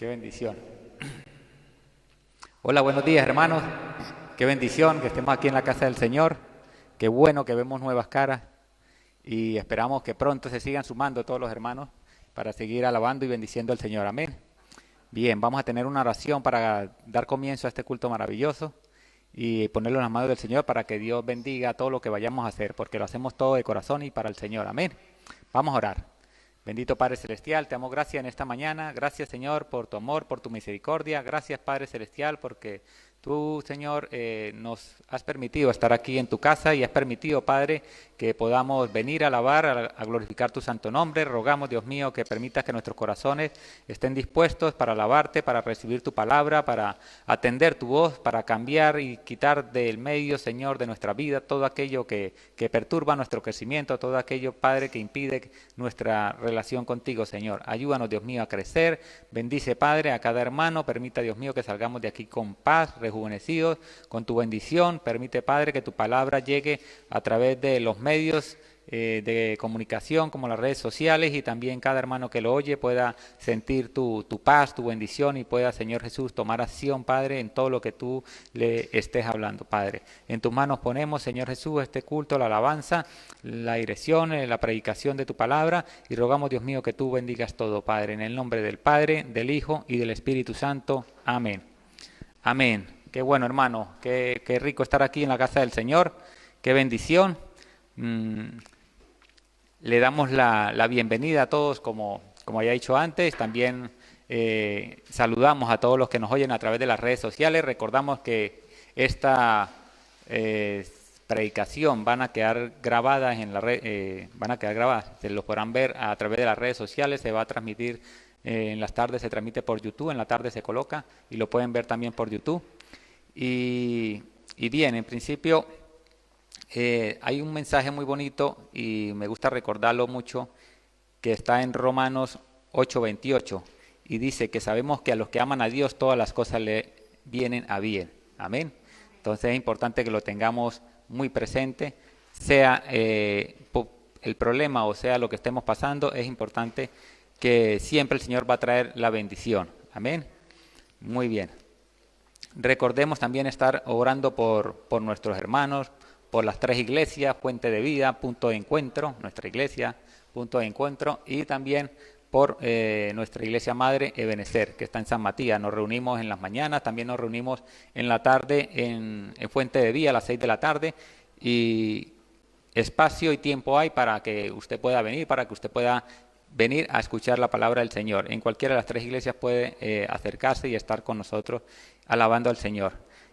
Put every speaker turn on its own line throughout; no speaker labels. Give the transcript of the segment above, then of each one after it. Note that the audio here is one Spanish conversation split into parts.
Qué bendición. Hola, buenos días, hermanos. Qué bendición que estemos aquí en la casa del Señor. Qué bueno que vemos nuevas caras y esperamos que pronto se sigan sumando todos los hermanos para seguir alabando y bendiciendo al Señor. Amén. Bien, vamos a tener una oración para dar comienzo a este culto maravilloso y ponerlo en las manos del Señor para que Dios bendiga todo lo que vayamos a hacer, porque lo hacemos todo de corazón y para el Señor. Amén. Vamos a orar. Bendito Padre Celestial, te damos gracias en esta mañana. Gracias, Señor, por tu amor, por tu misericordia. Gracias, Padre Celestial, porque tú, Señor, nos has permitido estar aquí en tu casa y has permitido, Padre, que podamos venir a alabar, a glorificar tu santo nombre. Rogamos, Dios mío, que permitas que nuestros corazones estén dispuestos para alabarte, para recibir tu palabra, para atender tu voz, para cambiar y quitar del medio, Señor, de nuestra vida todo aquello que perturba nuestro crecimiento, todo aquello, Padre, que impide nuestra relación contigo, Señor. Ayúdanos, Dios mío, a crecer. Bendice, Padre, a cada hermano. Permita, Dios mío, que salgamos de aquí con paz, rejuvenecidos, con tu bendición. Permite, Padre, que tu palabra llegue a través de los medios de comunicación como las redes sociales, y también cada hermano que lo oye pueda sentir tu paz, tu bendición, y pueda, Señor Jesús, tomar acción, Padre, en todo lo que tú le estés hablando, Padre. En tus manos ponemos, Señor Jesús, este culto, la alabanza, la dirección, la predicación de tu palabra, y rogamos, Dios mío, que tú bendigas todo, Padre, en el nombre del Padre, del Hijo y del Espíritu Santo. Amén. Amén. Qué bueno, hermano, qué rico estar aquí en la casa del Señor, qué bendición. Le damos la bienvenida a todos, como había dicho antes. También saludamos a todos los que nos oyen a través de las redes sociales. Recordamos que esta predicación van a quedar grabadas en la red, se los podrán ver a través de las redes sociales. Se va a transmitir en las tardes, se transmite por YouTube, en la tarde se coloca y lo pueden ver también por YouTube. Y bien, en principio hay un mensaje muy bonito y me gusta recordarlo mucho, que está en Romanos 8:28, y dice que sabemos que a los que aman a Dios todas las cosas le vienen a bien. Amén. Entonces es importante que lo tengamos muy presente, sea el problema o sea lo que estemos pasando. Es importante que siempre el Señor va a traer la bendición. Amén. Muy bien. Recordemos también estar orando por nuestros hermanos, por las tres iglesias: Fuente de Vida, Punto de Encuentro, nuestra iglesia, Punto de Encuentro, y también por nuestra iglesia madre, Ebenezer, que está en San Matías. Nos reunimos en las mañanas, también nos reunimos en la tarde en Fuente de Vida a las 6 de la tarde, y espacio y tiempo hay para que usted pueda venir, para que usted pueda venir a escuchar la palabra del Señor. En cualquiera de las tres iglesias puede acercarse y estar con nosotros alabando al Señor.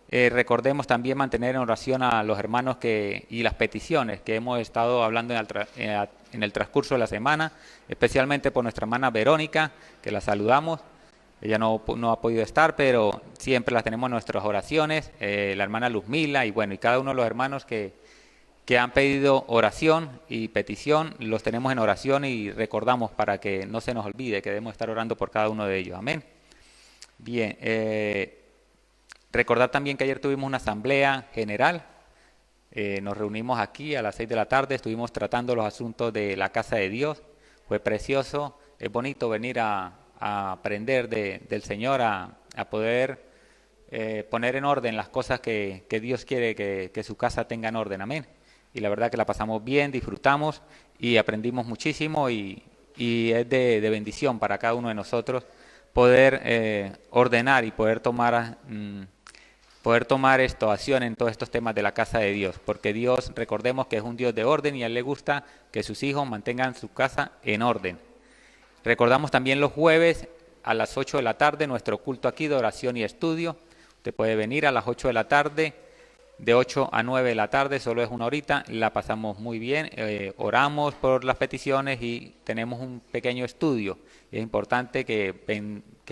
Recordemos también mantener en oración a los hermanos y las peticiones que hemos estado hablando en el transcurso de la semana, especialmente por nuestra hermana Verónica, que la saludamos. Ella no ha podido estar, pero siempre las tenemos en nuestras oraciones. La hermana Luzmila y cada uno de los hermanos que han pedido oración y petición, los tenemos en oración y recordamos para que no se nos olvide que debemos estar orando por cada uno de ellos. Amén. Bien, recordar también que ayer tuvimos una asamblea general. Nos reunimos aquí a las 6 de la tarde, estuvimos tratando los asuntos de la casa de Dios. Fue precioso, es bonito venir a aprender del Señor, a poder poner en orden las cosas que Dios quiere que su casa tenga en orden. Amén. Y la verdad que la pasamos bien, disfrutamos y aprendimos muchísimo, y es de bendición para cada uno de nosotros poder ordenar y poder tomar acción en todos estos temas de la casa de Dios, porque Dios, recordemos que es un Dios de orden y a Él le gusta que sus hijos mantengan su casa en orden. Recordamos también los jueves a las 8 de la tarde nuestro culto aquí de oración y estudio. Usted puede venir a las 8 de la tarde, de 8 a 9 de la tarde, solo es una horita, la pasamos muy bien, oramos por las peticiones y tenemos un pequeño estudio. Es importante que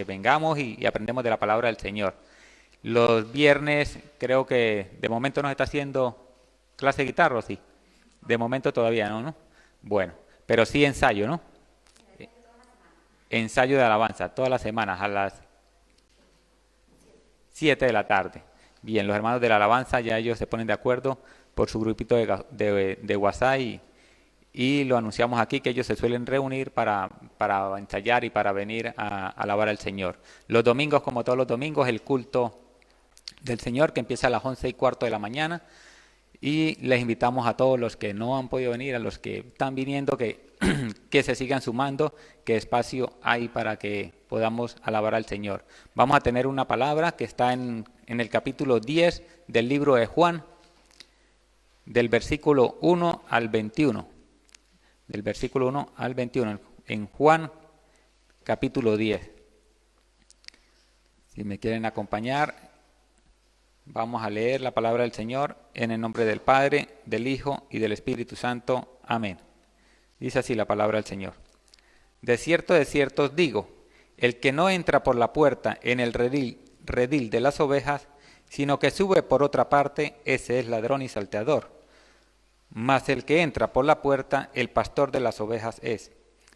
vengamos y aprendemos de la palabra del Señor. Los viernes creo que de momento nos está haciendo clase de guitarra, ¿sí? De momento todavía no, ¿no? Bueno, pero sí ensayo, ¿no? Ensayo de alabanza, todas las semanas a las 7 de la tarde. Bien, los hermanos de la alabanza ya ellos se ponen de acuerdo por su grupito de WhatsApp y lo anunciamos aquí que ellos se suelen reunir para ensayar y para venir a alabar al Señor. Los domingos, como todos los domingos, el culto del Señor que empieza a las 11:15 de la mañana, y les invitamos a todos los que no han podido venir, a los que están viniendo, que, que se sigan sumando, que espacio hay para que podamos alabar al Señor. Vamos a tener una palabra que está en el capítulo 10 del libro de Juan, del versículo 1 al 21. Del versículo 1 al 21, en Juan capítulo 10. Si me quieren acompañar, vamos a leer la palabra del Señor en el nombre del Padre, del Hijo y del Espíritu Santo. Amén. Dice así la palabra del Señor. De cierto os digo, el que no entra por la puerta en el redil de las ovejas, sino que sube por otra parte, ese es ladrón y salteador. Mas el que entra por la puerta, el pastor de las ovejas es.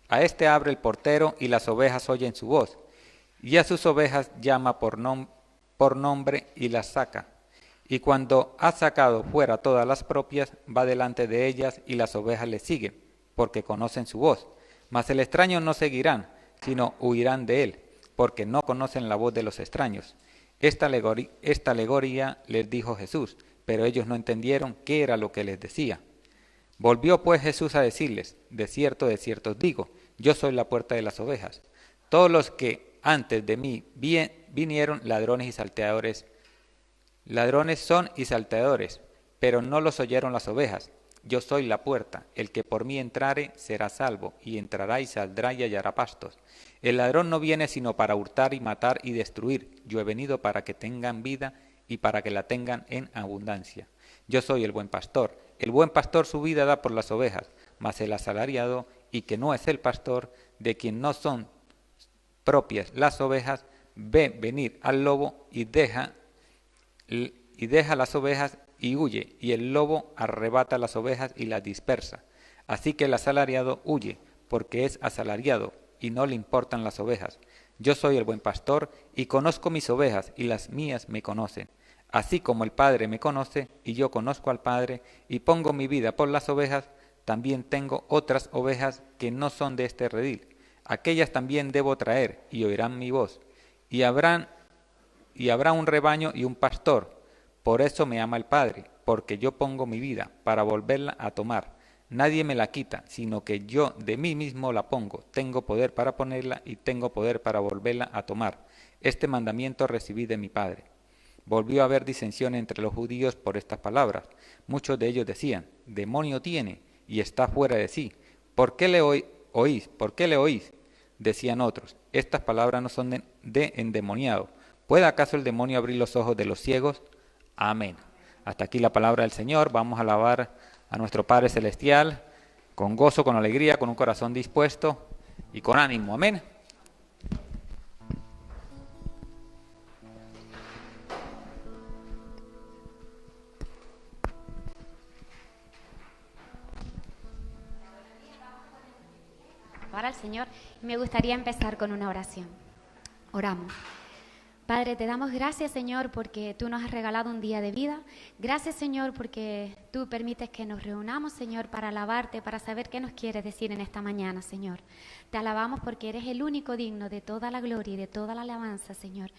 A éste abre el portero y las ovejas oyen su voz, y a sus ovejas llama por nombre y las saca. Y cuando ha sacado fuera todas las propias, va delante de ellas y las ovejas le siguen, porque conocen su voz. Mas el extraño no seguirán, sino huirán de él, porque no conocen la voz de los extraños. Esta alegoría les dijo Jesús, pero ellos no entendieron qué era lo que les decía. Volvió pues Jesús a decirles, de cierto os digo, yo soy la puerta de las ovejas. Todos los que antes de mí vinieron ladrones y salteadores, ladrones son y salteadores, pero no los oyeron las ovejas. Yo soy la puerta, el que por mí entrare será salvo, y entrará y saldrá y hallará pastos. El ladrón no viene sino para hurtar y matar y destruir. Yo he venido para que tengan vida y para que la tengan en abundancia. Yo soy el buen pastor. El buen pastor su vida da por las ovejas, mas el asalariado, y que no es el pastor, de quien no son propias las ovejas, ve venir al lobo y deja las ovejas y huye, y el lobo arrebata las ovejas y las dispersa. Así que el asalariado huye, porque es asalariado, y no le importan las ovejas. Yo soy el buen pastor, y conozco mis ovejas, y las mías me conocen. Así como el Padre me conoce, y yo conozco al Padre, y pongo mi vida por las ovejas, también tengo otras ovejas que no son de este redil. Aquellas también debo traer, y oirán mi voz. Y habrá un rebaño y un pastor. Por eso me ama el Padre, porque yo pongo mi vida para volverla a tomar. Nadie me la quita, sino que yo de mí mismo la pongo. Tengo poder para ponerla y tengo poder para volverla a tomar. Este mandamiento recibí de mi Padre. Volvió a haber disensión entre los judíos por estas palabras. Muchos de ellos decían, demonio tiene y está fuera de sí. ¿Por qué le oís? ¿Por qué le oís? Decían otros, estas palabras no son de endemoniado. ¿Puede acaso el demonio abrir los ojos de los ciegos? Amén. Hasta aquí la palabra del Señor. Vamos a alabar a nuestro Padre Celestial con gozo, con alegría, con un corazón dispuesto y con ánimo. Amén.
Para el Señor, me gustaría empezar con una oración. Oramos. Padre, te damos gracias, Señor, porque tú nos has regalado un día de vida. Gracias, Señor, porque tú permites que nos reunamos, Señor, para alabarte, para saber qué nos quieres decir en esta mañana, Señor. Te alabamos porque eres el único digno de toda la gloria y de toda la alabanza, Señor.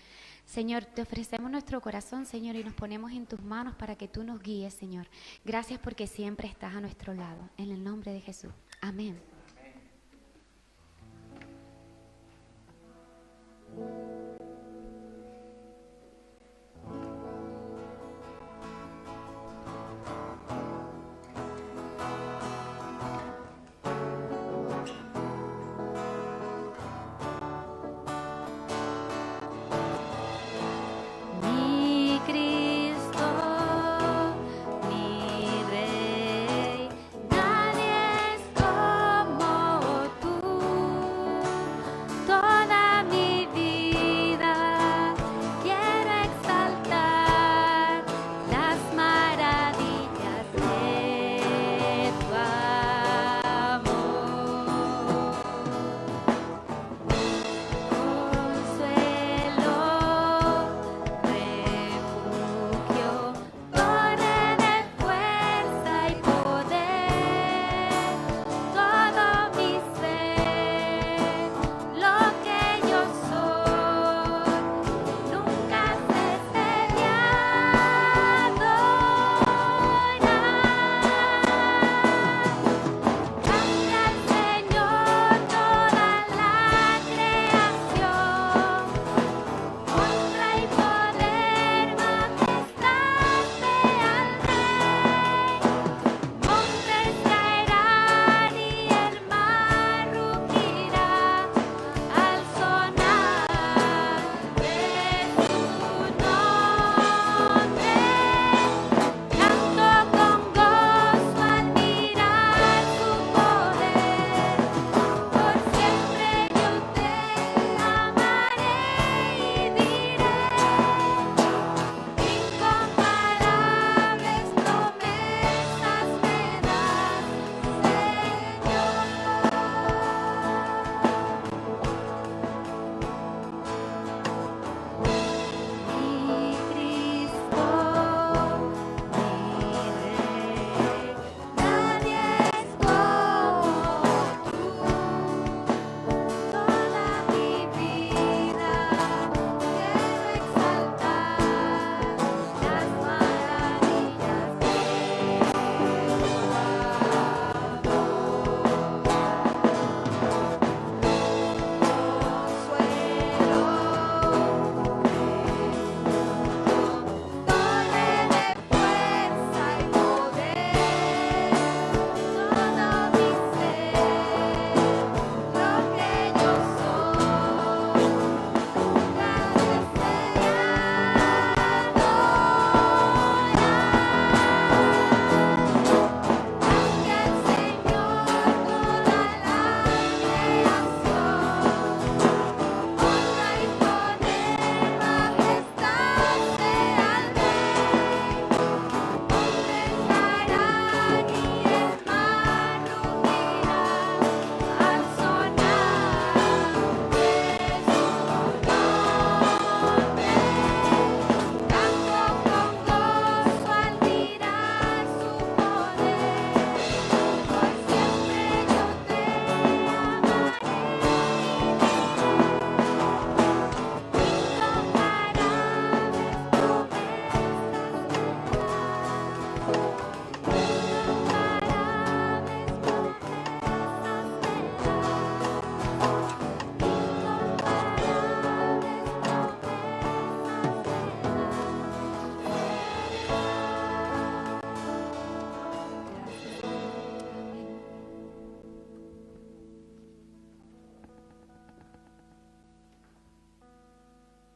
Señor, te ofrecemos nuestro corazón, Señor, y nos ponemos en tus manos para que tú nos guíes, Señor. Gracias porque siempre estás a nuestro lado. En el nombre de Jesús. Amén. Como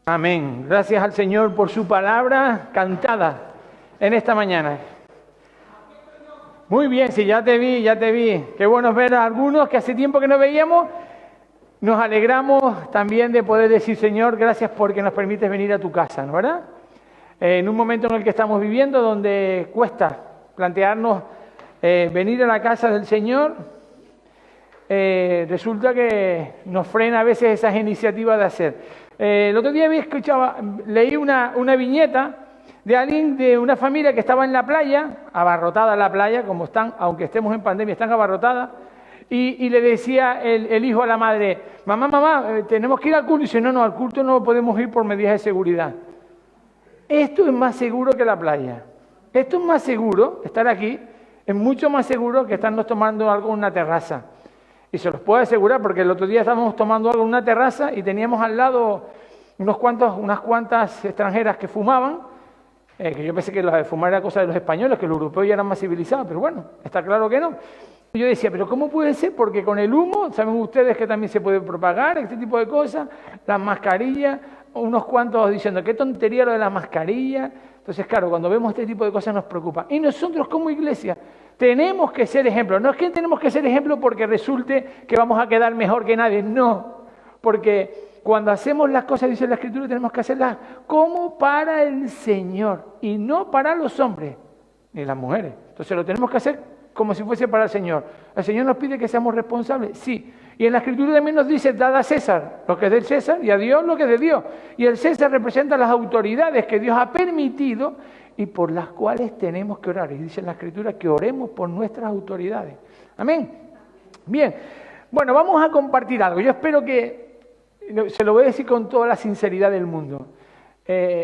Amén. Gracias al Señor por su palabra cantada en esta mañana. Muy bien, sí, ya te vi, ya te vi. Qué bueno ver a algunos que hace tiempo que no veíamos. Nos alegramos también de poder decir, Señor, gracias porque nos permites venir a tu casa, ¿no verdad? En un momento en el que estamos viviendo donde cuesta plantearnos venir a la casa del Señor, resulta que nos frena a veces esas iniciativas de hacer. El otro día leí una viñeta de alguien de una familia que estaba en la playa, abarrotada la playa, como están, aunque estemos en pandemia, están abarrotadas, y le decía el hijo a la madre, mamá, tenemos que ir al culto. Y dice, no, al culto no podemos ir por medidas de seguridad. Esto es más seguro que la playa. Esto es más seguro, estar aquí, es mucho más seguro que estarnos tomando algo en una terraza. Y se los puedo asegurar porque el otro día estábamos tomando algo en una terraza y teníamos al lado unas cuantas extranjeras que fumaban, que yo pensé que lo de fumar era cosa de los españoles, que los europeos ya eran más civilizados, pero bueno, está claro que no. Y yo decía, pero ¿cómo puede ser? Porque con el humo, saben ustedes que también se puede propagar este tipo de cosas, las mascarillas, unos cuantos diciendo, qué tontería lo de las mascarillas. Entonces, claro, cuando vemos este tipo de cosas nos preocupa. Y nosotros como iglesia tenemos que ser ejemplo. No es que tenemos que ser ejemplo porque resulte que vamos a quedar mejor que nadie, no. Porque cuando hacemos las cosas, dice la Escritura, tenemos que hacerlas como para el Señor y no para los hombres ni las mujeres. Entonces lo tenemos que hacer como si fuese para el Señor. El Señor nos pide que seamos responsables, sí. Y en la Escritura también nos dice, dad a César lo que es del César y a Dios lo que es de Dios. Y el César representa las autoridades que Dios ha permitido y por las cuales tenemos que orar. Y dice en la Escritura que oremos por nuestras autoridades. Amén. Bien. Bueno, vamos a compartir algo. Yo espero que, se lo voy a decir con toda la sinceridad del mundo.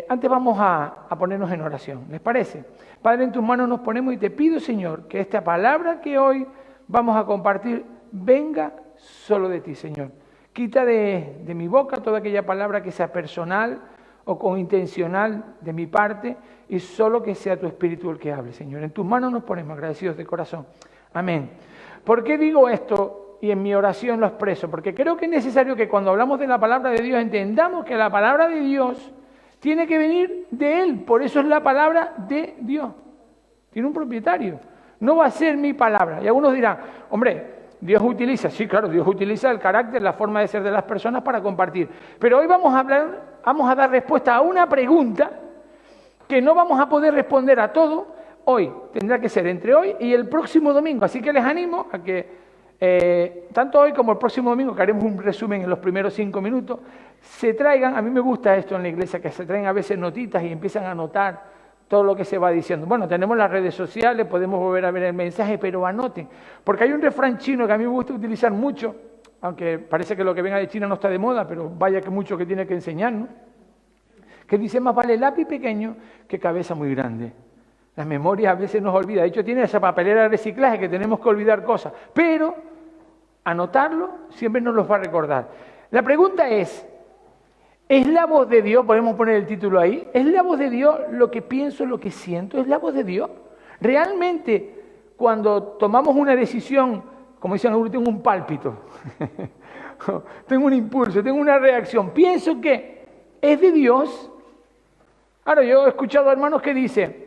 Antes vamos a ponernos en oración. ¿Les parece? Padre, en tus manos nos ponemos y te pido, Señor, que esta palabra que hoy vamos a compartir venga solo de ti, Señor. Quita de mi boca toda aquella palabra que sea personal o con intencional de mi parte y solo que sea tu Espíritu el que hable, Señor. En tus manos nos ponemos agradecidos de corazón. Amén. ¿Por qué digo esto y en mi oración lo expreso? Porque creo que es necesario que cuando hablamos de la palabra de Dios entendamos que la palabra de Dios tiene que venir de Él, por eso es la palabra de Dios. Tiene un propietario. No va a ser mi palabra. Y algunos dirán, hombre, Dios utiliza, sí, claro, Dios utiliza el carácter, la forma de ser de las personas para compartir. Pero hoy vamos a dar respuesta a una pregunta que no vamos a poder responder a todo hoy. Tendrá que ser entre hoy y el próximo domingo. Así que les animo a que tanto hoy como el próximo domingo, que haremos un resumen en los primeros 5 minutos, se traigan, a mí me gusta esto en la iglesia, que se traen a veces notitas y empiezan a anotar todo lo que se va diciendo. Bueno, tenemos las redes sociales, podemos volver a ver el mensaje, pero anoten, porque hay un refrán chino que a mí me gusta utilizar mucho, aunque parece que lo que venga de China no está de moda, pero vaya que mucho que tiene que enseñarnos, que dice, más vale lápiz pequeño que cabeza muy grande. Las memorias a veces nos olvidan. De hecho, tiene esa papelera de reciclaje que tenemos que olvidar cosas, pero anotarlo siempre nos los va a recordar. La pregunta es la voz de Dios? Podemos poner el título ahí. ¿Es la voz de Dios lo que pienso, lo que siento? ¿Es la voz de Dios? Realmente, cuando tomamos una decisión, como dicen algunos, tengo un pálpito, tengo un impulso, tengo una reacción, pienso que es de Dios. Ahora, yo he escuchado a hermanos que dicen,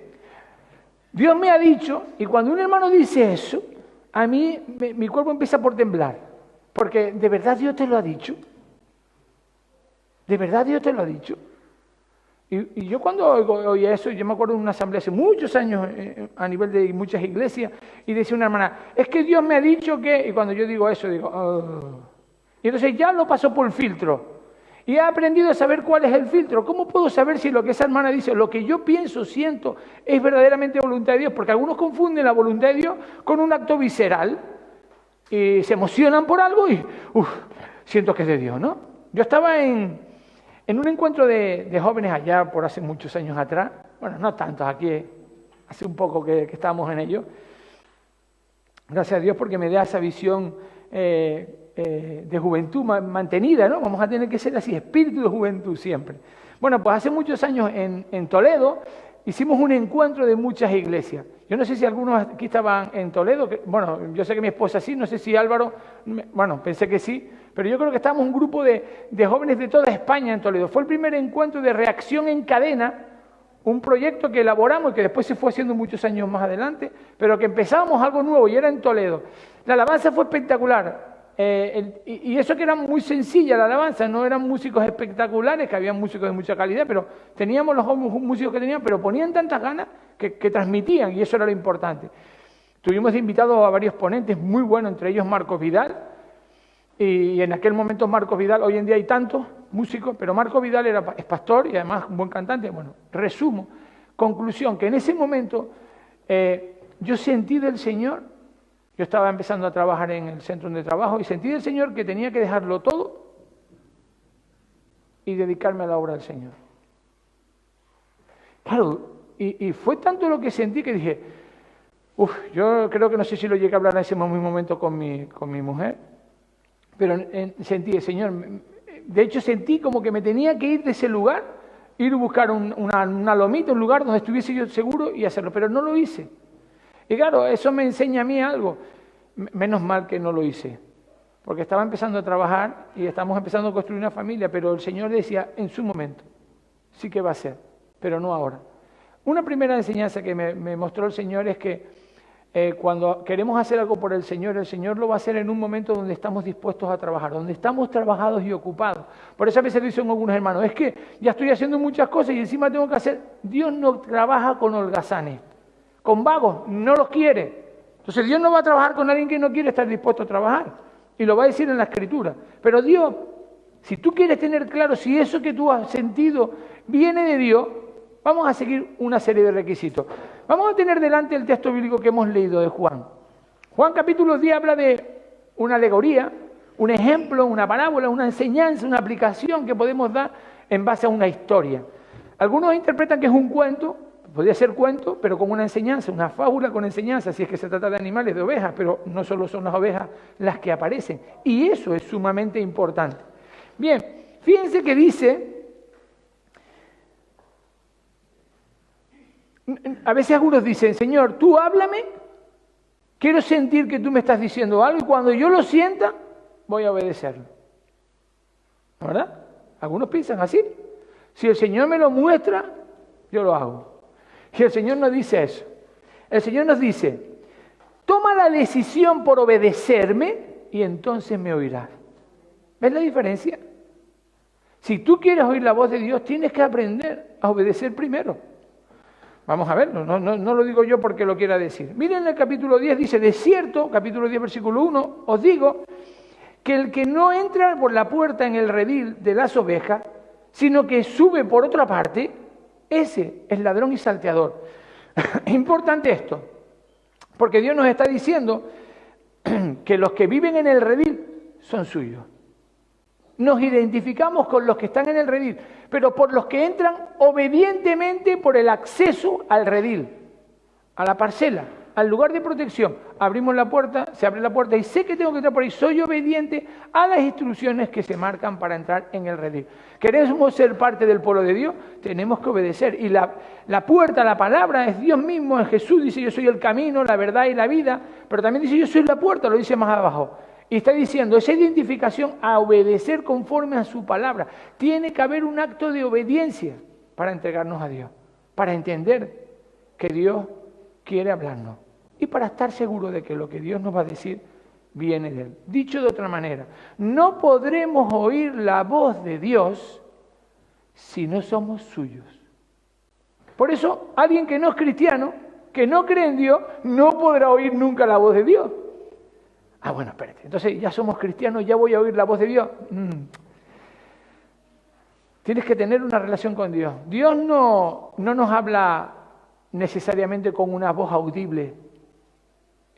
Dios me ha dicho, y cuando un hermano dice eso, a mí mi cuerpo empieza por temblar, porque ¿de verdad Dios te lo ha dicho? ¿De verdad Dios te lo ha dicho? Y yo cuando oía eso, yo me acuerdo de una asamblea hace muchos años a nivel de muchas iglesias, y decía una hermana, es que Dios me ha dicho que... Y cuando yo digo eso, digo... Oh. Y entonces ya lo pasó por filtro. Y he aprendido a saber cuál es el filtro. ¿Cómo puedo saber si lo que esa hermana dice, lo que yo pienso, siento, es verdaderamente voluntad de Dios? Porque algunos confunden la voluntad de Dios con un acto visceral. Y se emocionan por algo y... siento que es de Dios, ¿no? Yo estaba en un encuentro de jóvenes allá por hace muchos años atrás, bueno, no tantos, aquí hace un poco que estábamos en ello. Gracias a Dios porque me da esa visión de juventud mantenida, ¿no? Vamos a tener que ser así, espíritu de juventud siempre. Bueno, pues hace muchos años en Toledo hicimos un encuentro de muchas iglesias. Yo no sé si algunos aquí estaban en Toledo, bueno, yo sé que mi esposa sí, no sé si Álvaro, bueno, pensé que sí, pero yo creo que estábamos un grupo de jóvenes de toda España en Toledo. Fue el primer encuentro de reacción en cadena, un proyecto que elaboramos y que después se fue haciendo muchos años más adelante, pero que empezábamos algo nuevo y era en Toledo. La alabanza fue espectacular. Y eso que era muy sencilla la alabanza, no eran músicos espectaculares, que había músicos de mucha calidad, pero teníamos los músicos que tenían, pero ponían tantas ganas que transmitían, y eso era lo importante. Tuvimos invitados a varios ponentes muy buenos, entre ellos Marcos Vidal, y en aquel momento Marcos Vidal, hoy en día hay tantos músicos, pero Marcos Vidal es pastor y además un buen cantante. Bueno, resumo, conclusión, que en ese momento yo sentí del Señor. Yo estaba empezando a trabajar en el centro de trabajo y sentí del Señor que tenía que dejarlo todo y dedicarme a la obra del Señor. Claro, y fue tanto lo que sentí que dije, yo creo que no sé si lo llegué a hablar en ese mismo momento con mi mujer, pero sentí, Señor, de hecho sentí como que me tenía que ir de ese lugar, ir a buscar una lomita, un lugar donde estuviese yo seguro y hacerlo, pero no lo hice. Y claro, eso me enseña a mí algo. Menos mal que no lo hice, porque estaba empezando a trabajar y estamos empezando a construir una familia, pero el Señor decía, en su momento, sí que va a ser, pero no ahora. Una primera enseñanza que me mostró el Señor es que cuando queremos hacer algo por el Señor lo va a hacer en un momento donde estamos dispuestos a trabajar, donde estamos trabajados y ocupados. Por eso a veces dicen algunos hermanos, es que ya estoy haciendo muchas cosas y encima tengo que hacer. Dios no trabaja con holgazanes. Con vagos, no los quiere. Entonces Dios no va a trabajar con alguien que no quiere estar dispuesto a trabajar. Y lo va a decir en la Escritura. Pero Dios, si tú quieres tener claro si eso que tú has sentido viene de Dios, vamos a seguir una serie de requisitos. Vamos a tener delante el texto bíblico que hemos leído de Juan. Juan capítulo 10 habla de una alegoría, un ejemplo, una parábola, una enseñanza, una aplicación que podemos dar en base a una historia. Algunos interpretan que es un cuento. Podría ser cuento, pero con una enseñanza, una fábula con enseñanza, si es que se trata de animales, de ovejas, pero no solo son las ovejas las que aparecen. Y eso es sumamente importante. Bien, fíjense que dice, a veces algunos dicen, Señor, tú háblame, quiero sentir que tú me estás diciendo algo y cuando yo lo sienta, voy a obedecerlo. ¿Verdad? Algunos piensan así. Si el Señor me lo muestra, yo lo hago. Y el Señor nos dice eso. El Señor nos dice, toma la decisión por obedecerme y entonces me oirás. ¿Ves la diferencia? Si tú quieres oír la voz de Dios, tienes que aprender a obedecer primero. Vamos a verlo, no lo digo yo porque lo quiera decir. Miren el capítulo 10, dice, de cierto, capítulo 10, versículo 1, os digo que el que no entra por la puerta en el redil de las ovejas, sino que sube por otra parte, ese es ladrón y salteador. Es importante esto, porque Dios nos está diciendo que los que viven en el redil son suyos. Nos identificamos con los que están en el redil, pero por los que entran obedientemente por el acceso al redil, a la parcela, al lugar de protección. Abrimos la puerta, se abre la puerta y sé que tengo que entrar por ahí. Soy obediente a las instrucciones que se marcan para entrar en el redil. ¿Queremos ser parte del pueblo de Dios? Tenemos que obedecer. Y la puerta, la palabra es Dios mismo. En Jesús dice, yo soy el camino, la verdad y la vida. Pero también dice, yo soy la puerta, lo dice más abajo. Y está diciendo, esa identificación a obedecer conforme a su palabra. Tiene que haber un acto de obediencia para entregarnos a Dios. Para entender que Dios quiere hablarnos. Y para estar seguro de que lo que Dios nos va a decir viene de Él. Dicho de otra manera, no podremos oír la voz de Dios si no somos suyos. Por eso, alguien que no es cristiano, que no cree en Dios, no podrá oír nunca la voz de Dios. Ah, bueno, espérate, entonces ya somos cristianos, ya voy a oír la voz de Dios. Tienes que tener una relación con Dios. Dios no nos habla necesariamente con una voz audible.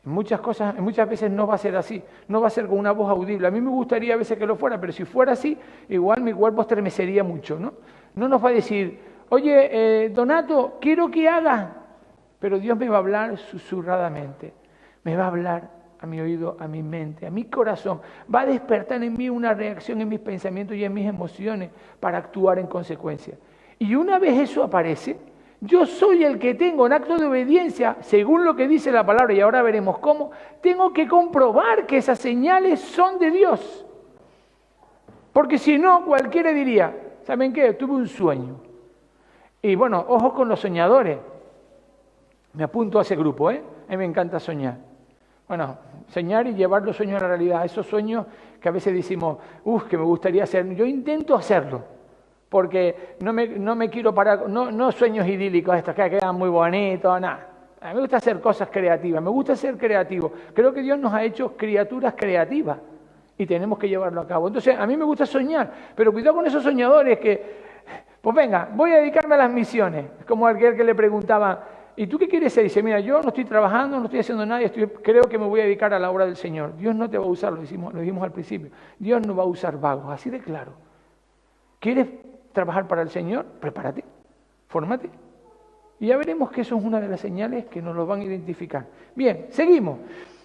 Muchas veces no va a ser así, no va a ser con una voz audible. A mí me gustaría a veces que lo fuera, pero si fuera así, igual mi cuerpo estremecería mucho, ¿no? No nos va a decir, oye, Donato, quiero que hagas, pero Dios me va a hablar susurradamente, me va a hablar a mi oído, a mi mente, a mi corazón, va a despertar en mí una reacción en mis pensamientos y en mis emociones para actuar en consecuencia. Y una vez eso aparece, Yo soy el que tengo en acto de obediencia, según lo que dice la palabra, y ahora veremos cómo, tengo que comprobar que esas señales son de Dios. Porque si no, cualquiera diría, ¿saben qué? Tuve un sueño. Y bueno, ojo con los soñadores. Me apunto a ese grupo, ¿eh? A mí me encanta soñar. Bueno, soñar y llevar los sueños a la realidad. Esos sueños que a veces decimos, que me gustaría hacer. Yo intento hacerlo, porque no me quiero parar, no sueños idílicos estos que quedan muy bonitos, nada. A mí me gusta hacer cosas creativas, me gusta ser creativo. Creo que Dios nos ha hecho criaturas creativas y tenemos que llevarlo a cabo. Entonces, a mí me gusta soñar, pero cuidado con esos soñadores que, pues venga, voy a dedicarme a las misiones. Es como aquel que le preguntaba, ¿y tú qué quieres ser? Y dice, mira, yo no estoy trabajando, no estoy haciendo nada, creo que me voy a dedicar a la obra del Señor. Dios no te va a usar, lo dijimos al principio. Dios no va a usar vagos, así de claro. ¿Quieres trabajar para el Señor? Prepárate, fórmate. Y ya veremos que eso es una de las señales que nos lo van a identificar. Bien, seguimos.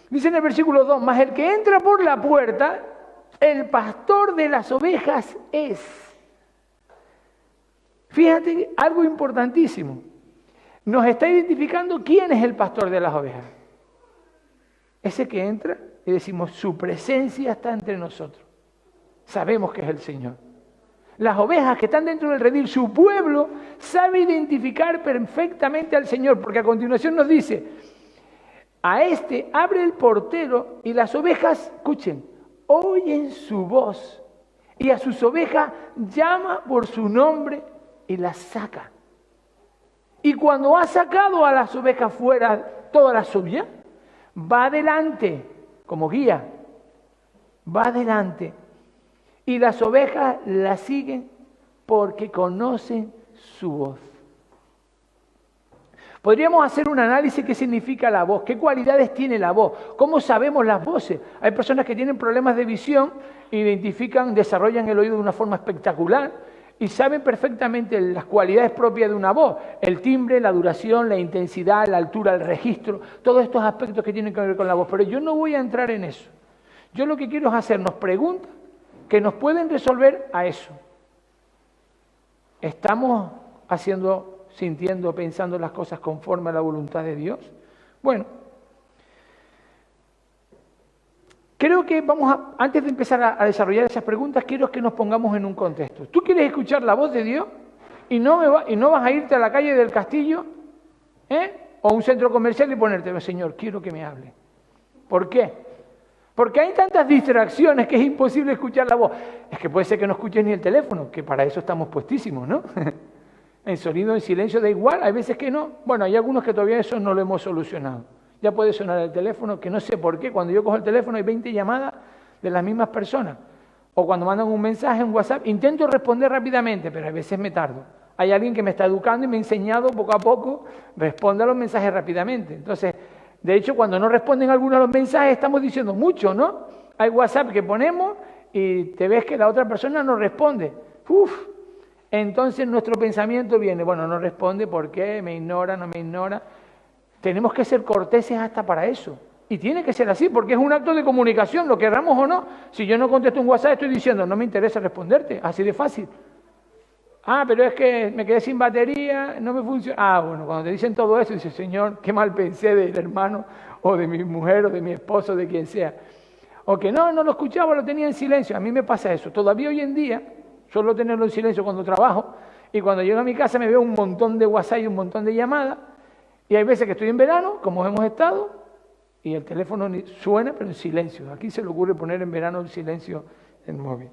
Dice en el versículo 2, mas el que entra por la puerta, el pastor de las ovejas es. Fíjate, algo importantísimo. Nos está identificando quién es el pastor de las ovejas. Ese que entra y decimos, su presencia está entre nosotros. Sabemos que es el Señor. Las ovejas que están dentro del redil, su pueblo, sabe identificar perfectamente al Señor, porque a continuación nos dice, a este abre el portero y las ovejas, escuchen, oyen su voz y a sus ovejas llama por su nombre y las saca. Y cuando ha sacado a las ovejas fuera, toda la suya, va adelante como guía, va adelante. Y las ovejas la siguen porque conocen su voz. Podríamos hacer un análisis qué significa la voz, qué cualidades tiene la voz, cómo sabemos las voces. Hay personas que tienen problemas de visión, identifican, desarrollan el oído de una forma espectacular y saben perfectamente las cualidades propias de una voz, el timbre, la duración, la intensidad, la altura, el registro, todos estos aspectos que tienen que ver con la voz. Pero yo no voy a entrar en eso. Yo lo que quiero es hacernos preguntas que nos pueden resolver a eso. ¿Estamos sintiendo, pensando las cosas conforme a la voluntad de Dios? Bueno, creo que antes de empezar a desarrollar esas preguntas, quiero que nos pongamos en un contexto. ¿Tú quieres escuchar la voz de Dios y no vas a irte a la calle del Castillo o a un centro comercial y ponerte, Señor, quiero que me hable? ¿Por qué? Porque hay tantas distracciones que es imposible escuchar la voz. Es que puede ser que no escuches ni el teléfono, que para eso estamos puestísimos, ¿no? En sonido, en silencio, da igual, hay veces que no. Bueno, hay algunos que todavía eso no lo hemos solucionado. Ya puede sonar el teléfono, que no sé por qué. Cuando yo cojo el teléfono hay 20 llamadas de las mismas personas. O cuando mandan un mensaje en WhatsApp, intento responder rápidamente, pero a veces me tardo. Hay alguien que me está educando y me ha enseñado poco a poco, responde a los mensajes rápidamente. Entonces, de hecho, cuando no responden algunos de los mensajes, estamos diciendo mucho, ¿no? Hay WhatsApp que ponemos y te ves que la otra persona no responde. Entonces nuestro pensamiento viene, bueno, no responde, ¿por qué? ¿Me ignora? ¿No me ignora? Tenemos que ser corteses hasta para eso. Y tiene que ser así, porque es un acto de comunicación, lo querramos o no. Si yo no contesto un WhatsApp, estoy diciendo, no me interesa responderte, así de fácil. Pero es que me quedé sin batería, no me funciona. Bueno, cuando te dicen todo eso, dices, Señor, qué mal pensé del hermano, o de mi mujer, o de mi esposo, de quien sea. O que no lo escuchaba, lo tenía en silencio. A mí me pasa eso. Todavía hoy en día, suelo tenerlo en silencio cuando trabajo, y cuando llego a mi casa me veo un montón de WhatsApp y un montón de llamadas, y hay veces que estoy en verano, como hemos estado, y el teléfono suena, pero en silencio. Aquí se le ocurre poner en verano el silencio en móvil.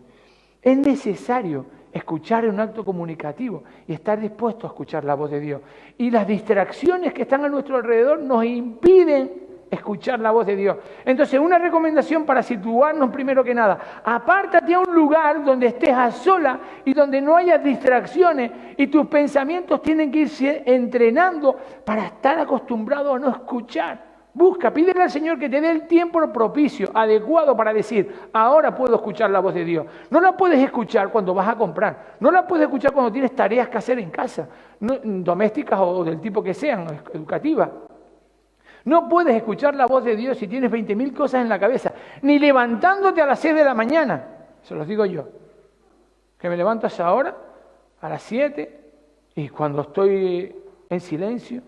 Es necesario escuchar en un acto comunicativo y estar dispuesto a escuchar la voz de Dios. Y las distracciones que están a nuestro alrededor nos impiden escuchar la voz de Dios. Entonces, una recomendación para situarnos primero que nada, apártate a un lugar donde estés a sola y donde no haya distracciones y tus pensamientos tienen que irse entrenando para estar acostumbrado a no escuchar. Busca, pídele al Señor que te dé el tiempo propicio, adecuado para decir, ahora puedo escuchar la voz de Dios. No la puedes escuchar cuando vas a comprar, no la puedes escuchar cuando tienes tareas que hacer en casa, domésticas o del tipo que sean, educativas. No puedes escuchar la voz de Dios si tienes 20.000 cosas en la cabeza, ni levantándote a las 6 de la mañana, se los digo yo, que me levanto a esa hora, a las 7, y cuando estoy en silencio,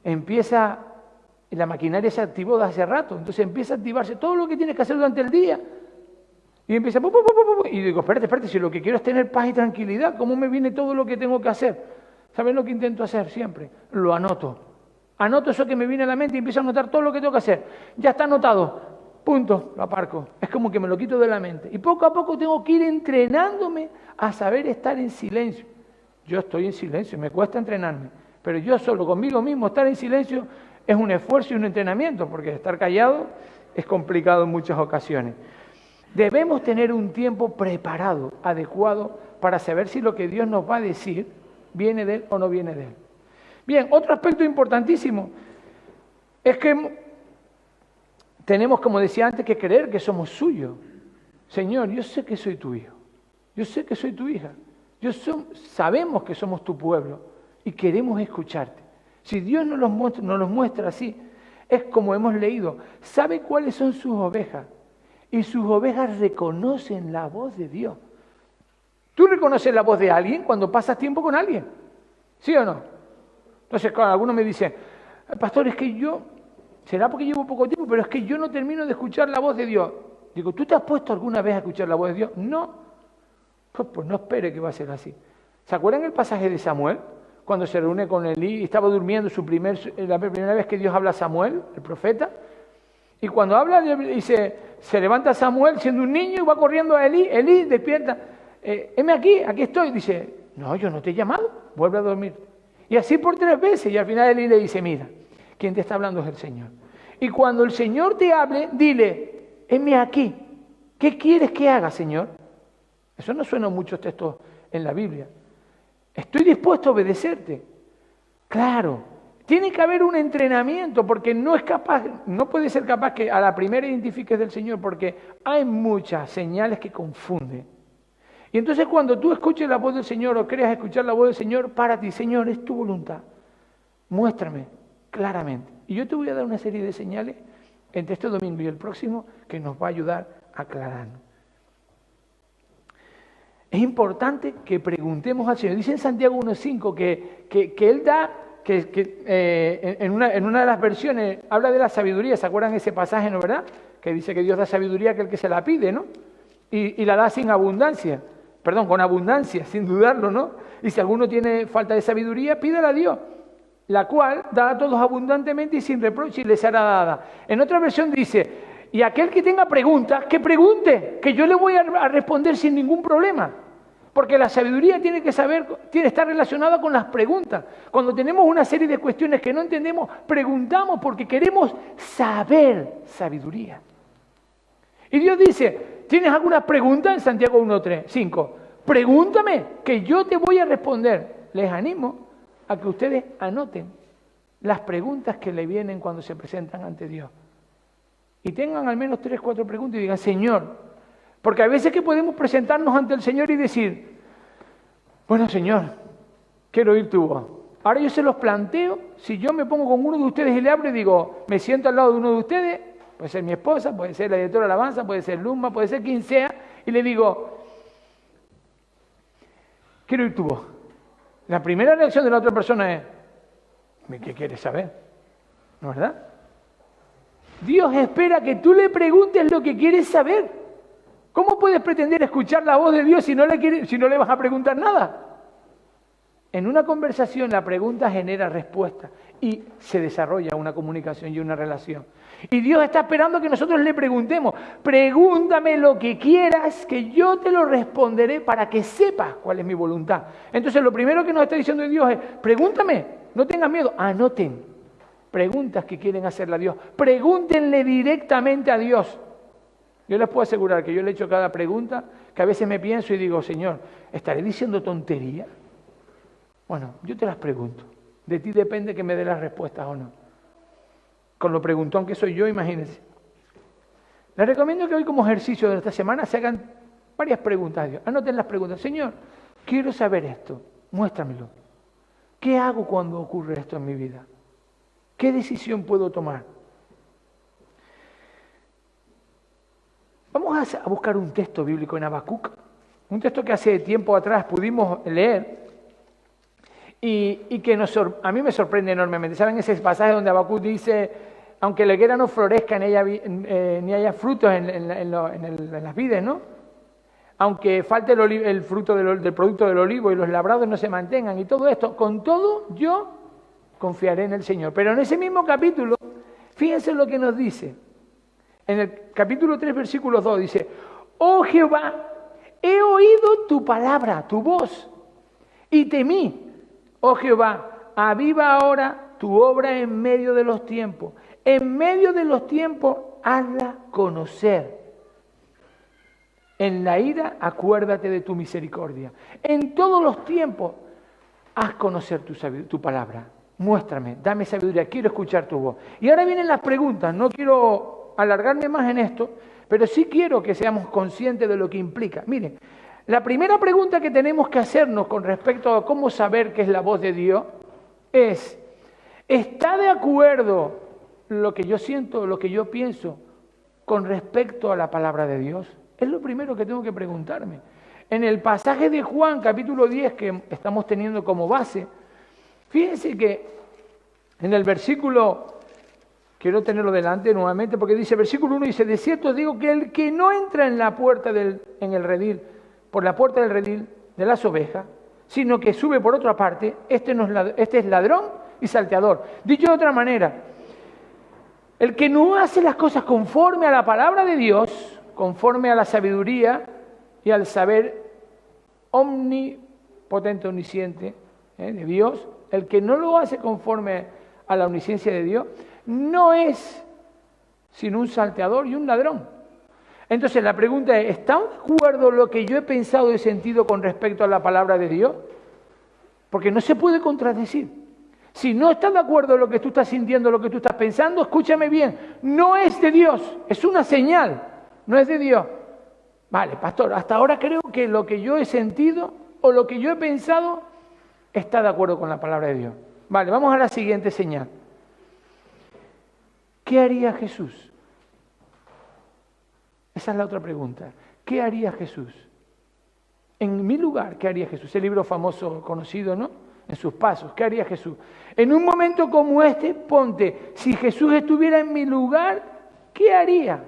empieza, la maquinaria se activó de hace rato, entonces empieza a activarse todo lo que tienes que hacer durante el día. Y empieza, y digo, espérate, si lo que quiero es tener paz y tranquilidad, ¿cómo me viene todo lo que tengo que hacer? ¿Saben lo que intento hacer siempre? Lo anoto. Anoto eso que me viene a la mente y empiezo a anotar todo lo que tengo que hacer. Ya está anotado, punto, lo aparco. Es como que me lo quito de la mente. Y poco a poco tengo que ir entrenándome a saber estar en silencio. Yo estoy en silencio, me cuesta entrenarme. Pero yo solo conmigo mismo estar en silencio es un esfuerzo y un entrenamiento, porque estar callado es complicado en muchas ocasiones. Debemos tener un tiempo preparado, adecuado, para saber si lo que Dios nos va a decir viene de Él o no viene de Él. Bien, otro aspecto importantísimo es que tenemos, como decía antes, que creer que somos suyos. Señor, yo sé que soy tu hijo, yo sé que soy tu hija, sabemos que somos tu pueblo y queremos escucharte. Si Dios nos los muestra así, es como hemos leído, sabe cuáles son sus ovejas. Y sus ovejas reconocen la voz de Dios. ¿Tú reconoces la voz de alguien cuando pasas tiempo con alguien? ¿Sí o no? Entonces, claro, algunos me dicen, pastor, es que yo, será porque llevo poco tiempo, pero es que yo no termino de escuchar la voz de Dios. Digo, ¿tú te has puesto alguna vez a escuchar la voz de Dios? No. Pues no espere que va a ser así. ¿Se acuerdan el pasaje de Samuel? Cuando se reúne con Elí y estaba durmiendo la primera vez que Dios habla a Samuel, el profeta. Y cuando habla, se levanta Samuel siendo un niño y va corriendo a Elí. Elí, despierta. Heme aquí estoy. Dice, no, yo no te he llamado, vuelve a dormir. Y así por 3 veces. Y al final Elí le dice, mira, quien te está hablando es el Señor. Y cuando el Señor te hable, dile, heme aquí. ¿Qué quieres que haga, Señor? Eso no suena en muchos textos en la Biblia. Estoy dispuesto a obedecerte. Claro. Tiene que haber un entrenamiento porque no puede ser capaz que a la primera identifiques del Señor porque hay muchas señales que confunden. Y entonces cuando tú escuches la voz del Señor o creas escuchar la voz del Señor, para ti, Señor, es tu voluntad. Muéstrame claramente. Y yo te voy a dar una serie de señales entre este domingo y el próximo que nos va a ayudar a aclararnos. Es importante que preguntemos al Señor. Dice en Santiago 1.5 que Él da... en una de las versiones habla de la sabiduría, ¿se acuerdan ese pasaje, no verdad? Que dice que Dios da sabiduría a aquel que se la pide, ¿no? Y la da sin abundancia, con abundancia, sin dudarlo, ¿no? Y si alguno tiene falta de sabiduría, pídala a Dios, la cual da a todos abundantemente y sin reproche y les será dada. En otra versión dice, y aquel que tenga preguntas, que pregunte, que yo le voy a responder sin ningún problema. Porque la sabiduría tiene que estar relacionada con las preguntas. Cuando tenemos una serie de cuestiones que no entendemos, preguntamos porque queremos saber sabiduría. Y Dios dice, ¿tienes alguna pregunta? En Santiago 1.5, pregúntame que yo te voy a responder. Les animo a que ustedes anoten las preguntas que le vienen cuando se presentan ante Dios. Y tengan al menos 3, 4 preguntas y digan, Señor, porque a veces que podemos presentarnos ante el Señor y decir, bueno, Señor, quiero oír tu voz. Ahora yo se los planteo, si yo me pongo con uno de ustedes y le hablo y digo, me siento al lado de uno de ustedes, puede ser mi esposa, puede ser la directora de alabanza, puede ser Luma, puede ser quien sea, y le digo, quiero oír tu voz. La primera reacción de la otra persona es, ¿qué quieres saber? ¿No es verdad? Dios espera que tú le preguntes lo que quieres saber. ¿Cómo puedes pretender escuchar la voz de Dios si no le vas a preguntar nada? En una conversación la pregunta genera respuesta y se desarrolla una comunicación y una relación. Y Dios está esperando que nosotros le preguntemos, pregúntame lo que quieras, que yo te lo responderé para que sepas cuál es mi voluntad. Entonces lo primero que nos está diciendo Dios es, pregúntame, no tengas miedo, anoten preguntas que quieren hacerle a Dios, pregúntenle directamente a Dios. Yo les puedo asegurar que yo le he hecho cada pregunta, que a veces me pienso y digo, Señor, ¿estaré diciendo tontería? Bueno, yo te las pregunto. De ti depende que me dé las respuestas o no. Con lo preguntón que soy yo, imagínense. Les recomiendo que hoy como ejercicio de esta semana se hagan varias preguntas a Dios. Anoten las preguntas. Señor, quiero saber esto, muéstramelo. ¿Qué hago cuando ocurre esto en mi vida? ¿Qué decisión puedo tomar? Vamos a buscar un texto bíblico en Habacuc, un texto que hace tiempo atrás pudimos leer y que a mí me sorprende enormemente. ¿Saben ese pasaje donde Habacuc dice, aunque la higuera no florezca ni haya frutos en las vides, ¿no? Aunque falte el fruto del producto del olivo y los labrados no se mantengan y todo esto, con todo yo confiaré en el Señor. Pero en ese mismo capítulo, fíjense lo que nos dice. En el capítulo 3, versículo 2, dice, oh Jehová, he oído tu palabra, tu voz, y temí. Oh Jehová, aviva ahora tu obra en medio de los tiempos. En medio de los tiempos, hazla conocer. En la ira, acuérdate de tu misericordia. En todos los tiempos, haz conocer tu palabra. Muéstrame, dame sabiduría, quiero escuchar tu voz. Y ahora vienen las preguntas, no quiero alargarme más en esto, pero sí quiero que seamos conscientes de lo que implica. Miren, la primera pregunta que tenemos que hacernos con respecto a cómo saber qué es la voz de Dios es, ¿está de acuerdo lo que yo siento, lo que yo pienso con respecto a la palabra de Dios? Es lo primero que tengo que preguntarme. En el pasaje de Juan, capítulo 10, que estamos teniendo como base, fíjense que en el versículo, quiero tenerlo delante nuevamente, porque dice, versículo 1 dice, de cierto digo que el que no entra en la puerta en el redil, por la puerta del redil de las ovejas, sino que sube por otra parte, este es ladrón y salteador. Dicho de otra manera, el que no hace las cosas conforme a la palabra de Dios, conforme a la sabiduría y al saber omnipotente, omnisciente de Dios, el que no lo hace conforme a la omnisciencia de Dios, no es sino un salteador y un ladrón. Entonces la pregunta es, ¿está de acuerdo lo que yo he pensado y sentido con respecto a la palabra de Dios? Porque no se puede contradecir. Si no estás de acuerdo lo que tú estás sintiendo, lo que tú estás pensando, escúchame bien, no es de Dios, es una señal, no es de Dios. Vale, pastor, hasta ahora creo que lo que yo he sentido o lo que yo he pensado está de acuerdo con la palabra de Dios. Vale, vamos a la siguiente señal. ¿Qué haría Jesús? Esa es la otra pregunta. ¿Qué haría Jesús? En mi lugar, ¿qué haría Jesús? El libro famoso, conocido, ¿no? En sus pasos, ¿qué haría Jesús? En un momento como este, ponte, si Jesús estuviera en mi lugar, ¿qué haría?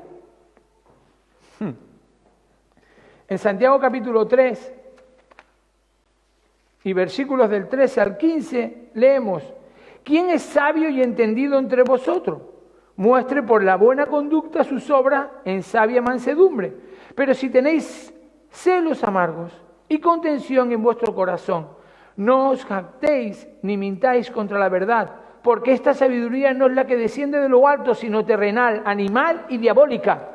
En Santiago capítulo 3 y versículos del 13 al 15 leemos, ¿quién es sabio y entendido entre vosotros? Muestre por la buena conducta sus obras en sabia mansedumbre. Pero si tenéis celos amargos y contención en vuestro corazón, no os jactéis ni mintáis contra la verdad, porque esta sabiduría no es la que desciende de lo alto, sino terrenal, animal y diabólica.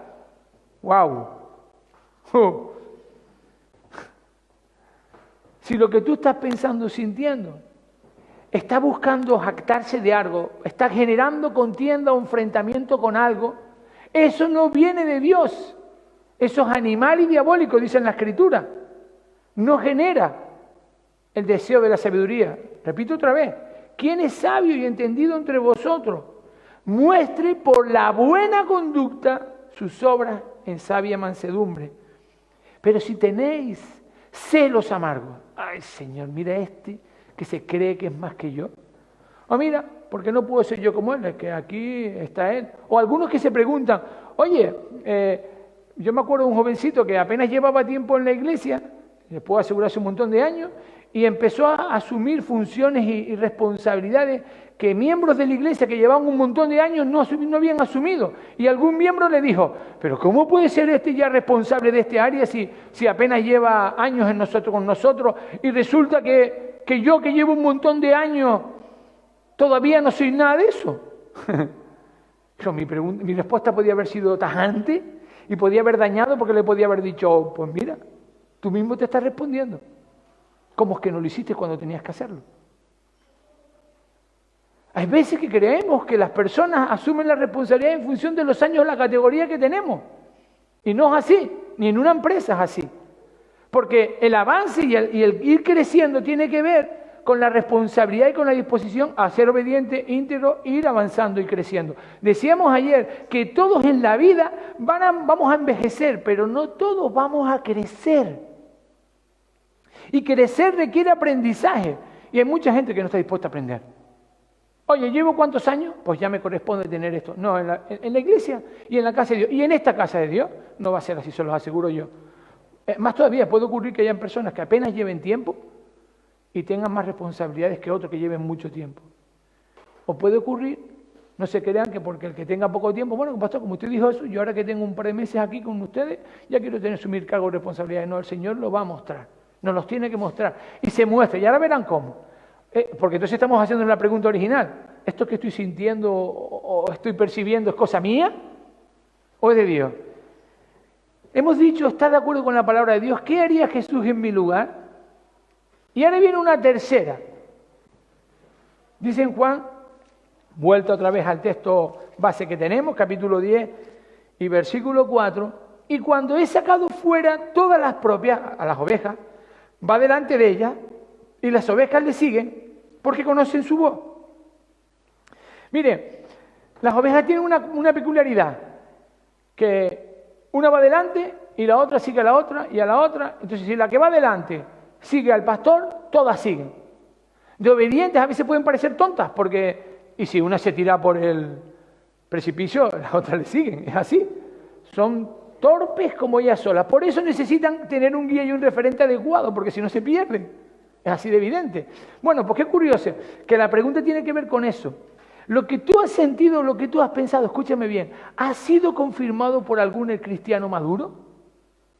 ¡Wow! Si lo que tú estás pensando, sintiendo, está buscando jactarse de algo, está generando contienda o enfrentamiento con algo, eso no viene de Dios. Eso es animal y diabólico, dice en la Escritura. No genera el deseo de la sabiduría. Repito otra vez, ¿quién es sabio y entendido entre vosotros? Muestre por la buena conducta sus obras en sabia mansedumbre. Pero si tenéis celos amargos, ay Señor, mira este que se cree que es más que yo. O mira, ¿por qué no puedo ser yo como él? Es que aquí está él. O algunos que se preguntan, oye, yo me acuerdo de un jovencito que apenas llevaba tiempo en la iglesia, le puedo asegurar hace un montón de años, y empezó a asumir funciones y responsabilidades que miembros de la iglesia que llevaban un montón de años no habían asumido. Y algún miembro le dijo, pero ¿cómo puede ser este ya responsable de este área si apenas lleva años con nosotros y resulta que yo que llevo un montón de años todavía no soy nada de eso? Pero mi respuesta podía haber sido tajante y podía haber dañado porque le podía haber dicho, pues mira, tú mismo te estás respondiendo. ¿Cómo es que no lo hiciste cuando tenías que hacerlo? Hay veces que creemos que las personas asumen la responsabilidad en función de los años o la categoría que tenemos. Y no es así, ni en una empresa es así. Porque el avance y el ir creciendo tiene que ver con la responsabilidad y con la disposición a ser obediente, íntegro, ir avanzando y creciendo. Decíamos ayer que todos en la vida vamos a envejecer, pero no todos vamos a crecer. Y crecer requiere aprendizaje. Y hay mucha gente que no está dispuesta a aprender. Oye, ¿llevo cuántos años? Pues ya me corresponde tener esto. No, en la iglesia y en la casa de Dios. Y en esta casa de Dios no va a ser así, se los aseguro yo. Más todavía, puede ocurrir que hayan personas que apenas lleven tiempo y tengan más responsabilidades que otros que lleven mucho tiempo. O puede ocurrir, no se crean que porque el que tenga poco tiempo, bueno, pastor, como usted dijo eso, yo ahora que tengo un par de meses aquí con ustedes, ya quiero asumir cargo de responsabilidades. No, el Señor lo va a mostrar, nos los tiene que mostrar. Y se muestra, y ahora verán cómo. Porque entonces estamos haciendo la pregunta original. ¿Esto que estoy sintiendo o estoy percibiendo es cosa mía o es de Dios? Hemos dicho, ¿está de acuerdo con la palabra de Dios? ¿Qué haría Jesús en mi lugar? Y ahora viene una tercera. Dice en Juan, vuelta otra vez al texto base que tenemos, capítulo 10 y versículo 4, y cuando he sacado fuera todas las propias, a las ovejas, va delante de ellas, y las ovejas le siguen, porque conocen su voz. Mire, las ovejas tienen una peculiaridad, que una va adelante y la otra sigue a la otra y a la otra. Entonces, si la que va adelante sigue al pastor, todas siguen. De obedientes a veces pueden parecer tontas, y si una se tira por el precipicio, las otras le siguen. Es así. Son torpes como ellas solas. Por eso necesitan tener un guía y un referente adecuado, porque si no se pierden. Es así de evidente. Bueno, pues qué curioso, que la pregunta tiene que ver con eso. Lo que tú has sentido, lo que tú has pensado, escúchame bien, ¿ha sido confirmado por algún cristiano maduro?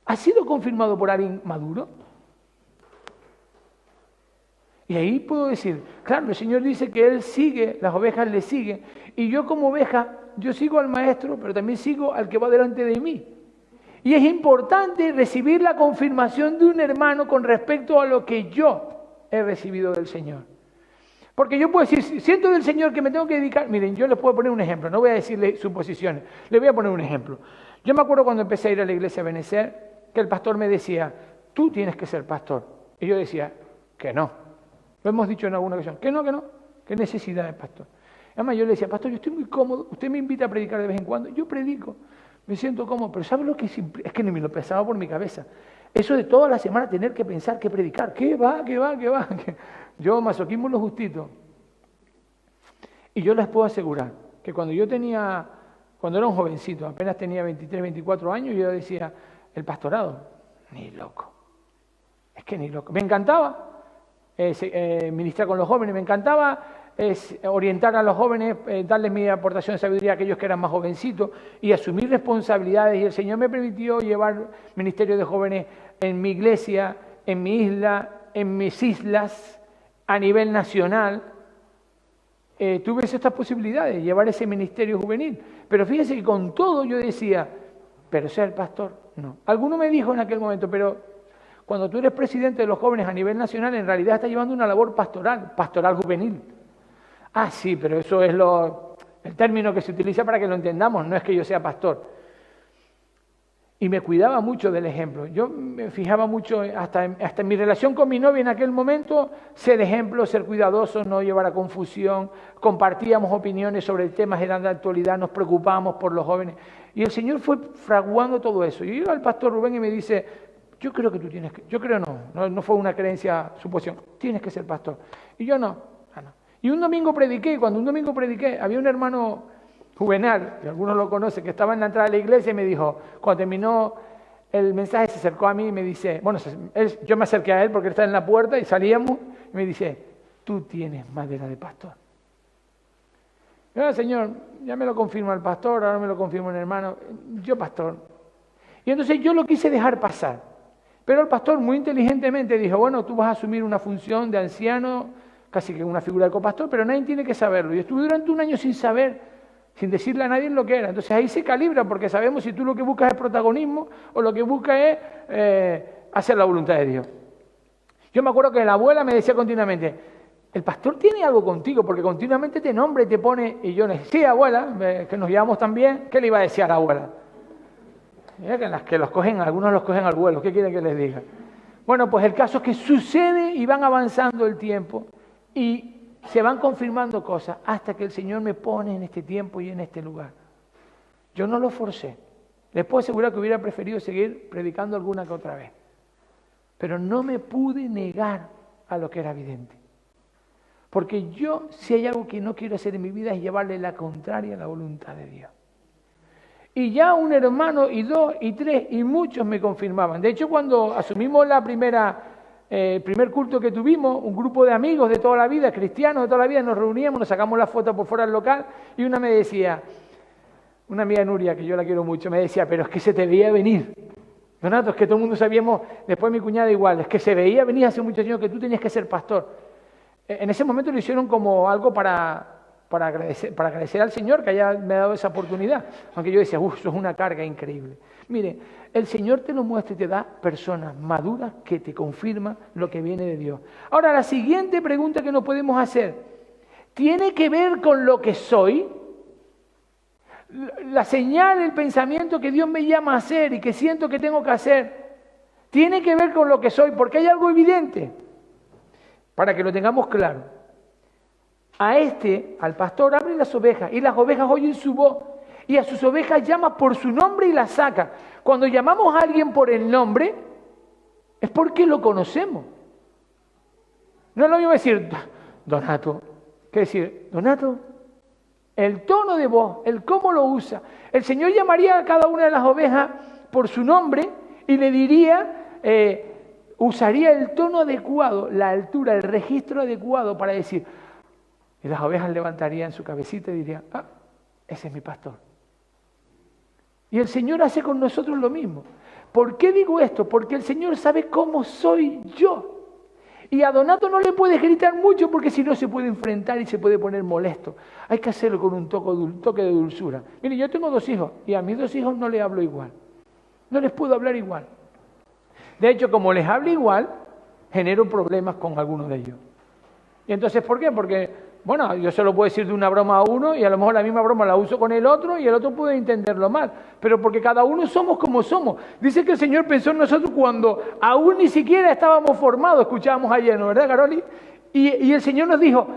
¿Ha sido confirmado por alguien maduro? Y ahí puedo decir, claro, el Señor dice que Él sigue, las ovejas le siguen, y yo como oveja, yo sigo al Maestro, pero también sigo al que va delante de mí. Y es importante recibir la confirmación de un hermano con respecto a lo que yo he recibido del Señor. Porque yo puedo decir, siento del Señor que me tengo que dedicar. Miren, yo les puedo poner un ejemplo, no voy a decirle suposiciones, les voy a poner un ejemplo. Yo me acuerdo cuando empecé a ir a la iglesia a Benecer, que el pastor me decía, tú tienes que ser pastor. Y yo decía, que no. Lo hemos dicho en alguna ocasión, que no, qué necesidad de pastor. Además yo le decía, pastor, yo estoy muy cómodo, usted me invita a predicar de vez en cuando, yo predico, me siento cómodo, pero ¿sabe lo que es que ni me lo pensaba por mi cabeza? Eso de toda la semana tener que pensar que predicar, ¿qué va? Yo masoquismo lo justito. Y yo les puedo asegurar que cuando era un jovencito, apenas tenía 23, 24 años, yo decía, el pastorado, ni loco. Es que ni loco. Me encantaba ministrar con los jóvenes, me encantaba orientar a los jóvenes, darles mi aportación de sabiduría a aquellos que eran más jovencitos y asumir responsabilidades. Y el Señor me permitió llevar ministerio de jóvenes en mi iglesia, en mi isla, en mis islas, a nivel nacional. Tuve estas posibilidades de llevar ese ministerio juvenil. Pero fíjense que con todo yo decía, pero ser pastor, no. Alguno me dijo en aquel momento, pero cuando tú eres presidente de los jóvenes a nivel nacional, en realidad estás llevando una labor pastoral juvenil. Ah, sí, pero eso es el término que se utiliza para que lo entendamos, no es que yo sea pastor. Y me cuidaba mucho del ejemplo. Yo me fijaba mucho, hasta en mi relación con mi novia en aquel momento, ser ejemplo, ser cuidadoso, no llevar a confusión. Compartíamos opiniones sobre temas de la actualidad, nos preocupábamos por los jóvenes. Y el Señor fue fraguando todo eso. Y iba al pastor Rubén y me dice, yo creo que tú tienes que, yo creo no fue una creencia, suposición, tienes que ser pastor. Y yo no. Y un domingo prediqué, cuando un domingo prediqué, había un hermano Juvenal, que algunos lo conocen, que estaba en la entrada de la iglesia y me dijo, cuando terminó el mensaje se acercó a mí y me dice, yo me acerqué a él porque él estaba en la puerta y salíamos, y me dice, tú tienes madera de pastor. Y Señor, ya me lo confirma el pastor, ahora me lo confirma el hermano, yo pastor. Y entonces yo lo quise dejar pasar, pero el pastor muy inteligentemente dijo, bueno, tú vas a asumir una función de anciano, casi que una figura de copastor, pero nadie tiene que saberlo. Y estuve durante un año sin saber, sin decirle a nadie lo que era. Entonces ahí se calibra, porque sabemos si tú lo que buscas es protagonismo o lo que buscas es hacer la voluntad de Dios. Yo me acuerdo que la abuela me decía continuamente, el pastor tiene algo contigo, porque continuamente te nombra y te pone, y yo le decía, sí, abuela, que nos llevamos tan bien, ¿qué le iba a decir a la abuela? Mira que algunos los cogen al vuelo, ¿qué quiere que les diga? Bueno, pues el caso es que sucede y van avanzando el tiempo, y se van confirmando cosas hasta que el Señor me pone en este tiempo y en este lugar. Yo no lo forcé. Les puedo asegurar que hubiera preferido seguir predicando alguna que otra vez. Pero no me pude negar a lo que era evidente. Porque yo, si hay algo que no quiero hacer en mi vida, es llevarle la contraria a la voluntad de Dios. Y ya un hermano, y dos, y tres, y muchos me confirmaban. De hecho, cuando asumimos el primer culto que tuvimos, un grupo de amigos de toda la vida, cristianos de toda la vida, nos reuníamos, nos sacamos la foto por fuera del local, y una me decía, una amiga Nuria, que yo la quiero mucho, me decía, pero es que se te veía venir. Donato, es que todo el mundo sabíamos, después mi cuñada igual, es que se veía venir hace muchos años que tú tenías que ser pastor. En ese momento lo hicieron como algo para agradecer al Señor que haya me dado esa oportunidad. Aunque yo decía, eso es una carga increíble. Mire, el Señor te lo muestra y te da personas maduras que te confirman lo que viene de Dios. Ahora, la siguiente pregunta que nos podemos hacer, ¿tiene que ver con lo que soy? La señal, el pensamiento que Dios me llama a hacer y que siento que tengo que hacer, ¿tiene que ver con lo que soy? Porque hay algo evidente, para que lo tengamos claro. Al pastor abre las ovejas y las ovejas oyen su voz y a sus ovejas llama por su nombre y las saca. Cuando llamamos a alguien por el nombre es porque lo conocemos. No es lo mismo decir Donato, que decir Donato, el tono de voz, el cómo lo usa. El Señor llamaría a cada una de las ovejas por su nombre y le diría, usaría el tono adecuado, la altura, el registro adecuado para decir. Y las ovejas levantarían su cabecita y dirían, ese es mi pastor. Y el Señor hace con nosotros lo mismo. ¿Por qué digo esto? Porque el Señor sabe cómo soy yo. Y a Donato no le puedes gritar mucho porque si no se puede enfrentar y se puede poner molesto. Hay que hacerlo con un toque de dulzura. Mire, yo tengo 2 hijos y a mis 2 hijos no les hablo igual. No les puedo hablar igual. De hecho, como les hablo igual, genero problemas con algunos de ellos. ¿Y entonces por qué? Porque bueno, yo se lo puedo decir de una broma a uno y a lo mejor la misma broma la uso con el otro y el otro puede entenderlo mal. Pero porque cada uno somos como somos. Dice que el Señor pensó en nosotros cuando aún ni siquiera estábamos formados. Escuchábamos ayer, ¿no? ¿Verdad, Caroli? Y el Señor nos dijo,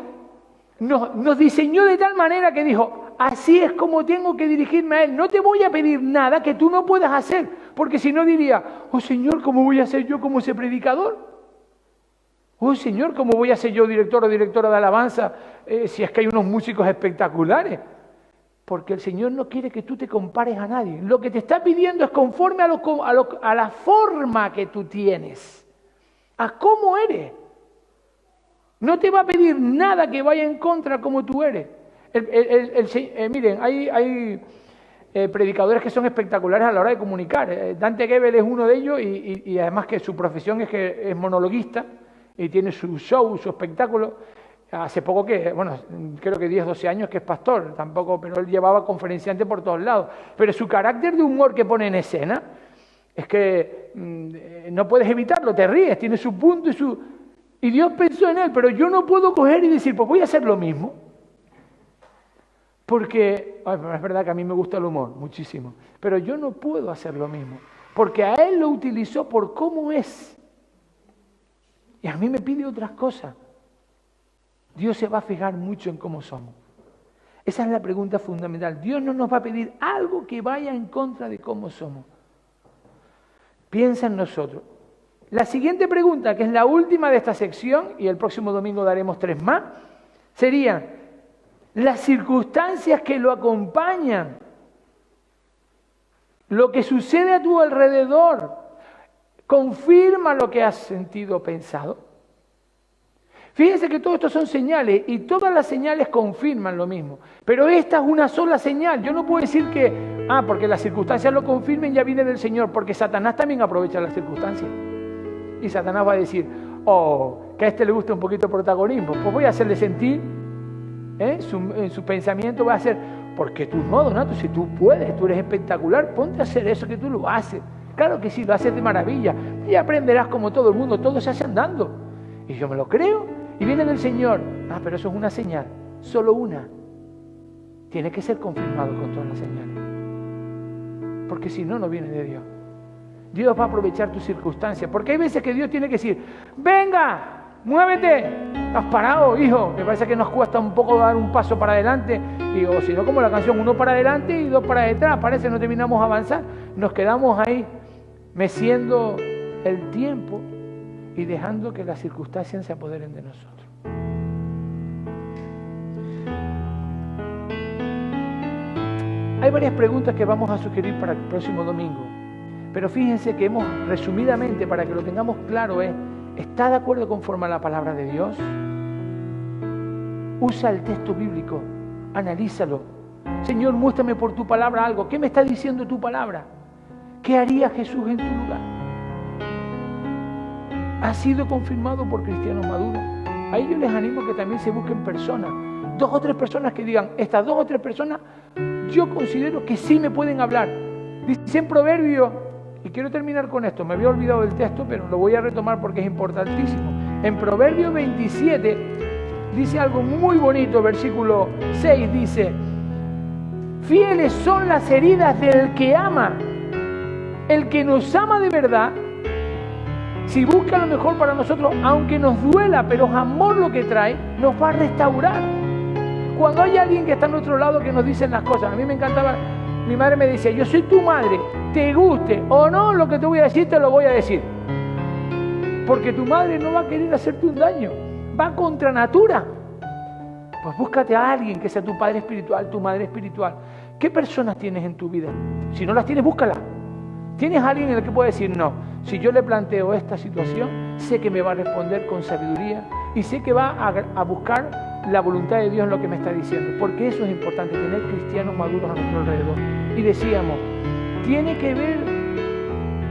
nos diseñó de tal manera que dijo, así es como tengo que dirigirme a Él. No te voy a pedir nada que tú no puedas hacer. Porque si no diría, oh Señor, ¿cómo voy a ser yo como ese predicador? Oh Señor, ¿cómo voy a ser yo director o directora de alabanza si es que hay unos músicos espectaculares? Porque el Señor no quiere que tú te compares a nadie. Lo que te está pidiendo es conforme a la forma que tú tienes, a cómo eres. No te va a pedir nada que vaya en contra como tú eres. Miren, hay predicadores que son espectaculares a la hora de comunicar. Dante Gebel es uno de ellos y además que su profesión es que es monologuista. Y tiene su show, su espectáculo. Hace poco creo que 10, 12 años que es pastor, tampoco, pero él llevaba conferenciante por todos lados. Pero su carácter de humor que pone en escena es que no puedes evitarlo, te ríes, tiene su punto y Dios pensó en él, pero yo no puedo coger y decir, pues voy a hacer lo mismo. Porque, es verdad que a mí me gusta el humor, muchísimo, pero yo no puedo hacer lo mismo, porque a él lo utilizó por cómo es. Y a mí me pide otras cosas. Dios se va a fijar mucho en cómo somos. Esa es la pregunta fundamental. Dios no nos va a pedir algo que vaya en contra de cómo somos. Piensa en nosotros. La siguiente pregunta, que es la última de esta sección, y el próximo domingo daremos 3 más, serían las circunstancias que lo acompañan, lo que sucede a tu alrededor, confirma lo que has sentido o pensado. Fíjense que todo esto son señales y todas las señales confirman lo mismo. Pero esta es una sola señal. Yo no puedo decir que, porque las circunstancias lo confirmen, ya viene del Señor, porque Satanás también aprovecha las circunstancias. Y Satanás va a decir, que a este le gusta un poquito el protagonismo, pues voy a hacerle sentir, en su pensamiento va a ser, porque tú no, Donato, si tú puedes, tú eres espectacular, ponte a hacer eso que tú lo haces. Claro que sí, lo haces de maravilla. Y aprenderás como todo el mundo, todo se hace andando. Y yo me lo creo. Y viene del Señor. Pero eso es una señal. Solo una. Tiene que ser confirmado con todas las señales. Porque si no, no viene de Dios. Dios va a aprovechar tus circunstancias. Porque hay veces que Dios tiene que decir, venga, muévete. Has parado, hijo. Me parece que nos cuesta un poco dar un paso para adelante. O si no, como la canción, 1 para adelante y 2 para detrás. Parece que no terminamos a avanzar. Nos quedamos ahí meciendo el tiempo y dejando que las circunstancias se apoderen de nosotros. Hay varias preguntas que vamos a sugerir para el próximo domingo. Pero fíjense que hemos, resumidamente, para que lo tengamos claro, ¿está de acuerdo conforme a la palabra de Dios? Usa el texto bíblico, analízalo. Señor, muéstrame por tu palabra algo. ¿Qué me está diciendo tu palabra? ¿Qué haría Jesús en tu lugar? ¿Ha sido confirmado por cristianos maduros? Ahí yo les animo que también se busquen personas. 2 o 3 personas que digan, estas 2 o 3 personas, yo considero que sí me pueden hablar. Dice en Proverbios, y quiero terminar con esto, me había olvidado del texto, pero lo voy a retomar porque es importantísimo. En Proverbios 27 dice algo muy bonito, versículo 6 dice, fieles son las heridas del que ama. El que nos ama de verdad, si busca lo mejor para nosotros, aunque nos duela, pero es amor lo que trae, nos va a restaurar. Cuando hay alguien que está a nuestro lado que nos dice las cosas, a mí me encantaba, mi madre me decía, yo soy tu madre, te guste o no, lo que te voy a decir, te lo voy a decir. Porque tu madre no va a querer hacerte un daño, va contra natura. Pues búscate a alguien que sea tu padre espiritual, tu madre espiritual. ¿Qué personas tienes en tu vida? Si no las tienes, búscalas. ¿Tienes alguien en el que pueda decir, no, si yo le planteo esta situación, sé que me va a responder con sabiduría y sé que va a buscar la voluntad de Dios en lo que me está diciendo? Porque eso es importante, tener cristianos maduros a nuestro alrededor. Y decíamos, tiene que ver